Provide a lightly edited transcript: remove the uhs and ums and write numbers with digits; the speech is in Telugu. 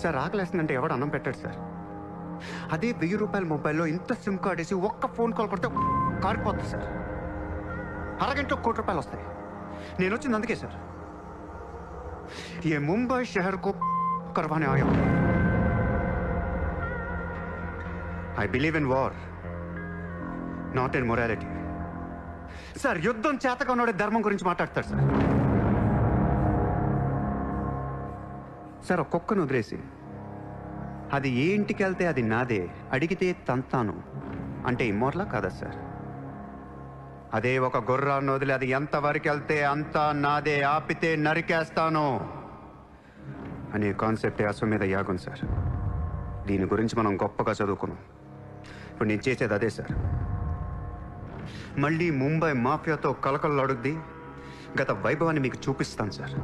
సార్ ఆకలేస్తుందంటే ఎవడు అన్నం పెట్టాడు సార్. అదే 1000 రూపాయల మొబైల్లో ఇంత సిమ్ కార్డ్ వేసి ఒక్క ఫోన్ కాల్ కొడితే కారిపోతుంది సార్. అరగంటలో 1 కోటి రూపాయలు వస్తాయి. నేను వచ్చింది అందుకే సార్. ये मुंबई शहर को करवाने आया हूं. I believe in war, not in morality. Sir యుద్ధం చేతగా ఉన్నోడే ధర్మం గురించి మాట్లాడతారు సార్. సార్ ఒక కుక్కను వదిలేసి అది ఏ ఇంటికి వెళ్తే అది నాదే, అడిగితే తంతాను అంటే ఇమ్మోర్లా కాదా సార్? అదే ఒక గుర్రాన్ని వదిలి అది ఎంతవరకు వెళ్తే అంతా నాదే, ఆపితే నరికేస్తాను అనే కాన్సెప్టే అశ్వమేధ యాగం సార్. దీని గురించి మనం గొప్పగా చదువుకున్నాం. ఇప్పుడు నేను చేసేది అదే సార్. మళ్ళీ ముంబై మాఫియాతో కలకలలాడుద్ది గత వైభవాన్ని మీకు చూపిస్తాను సార్.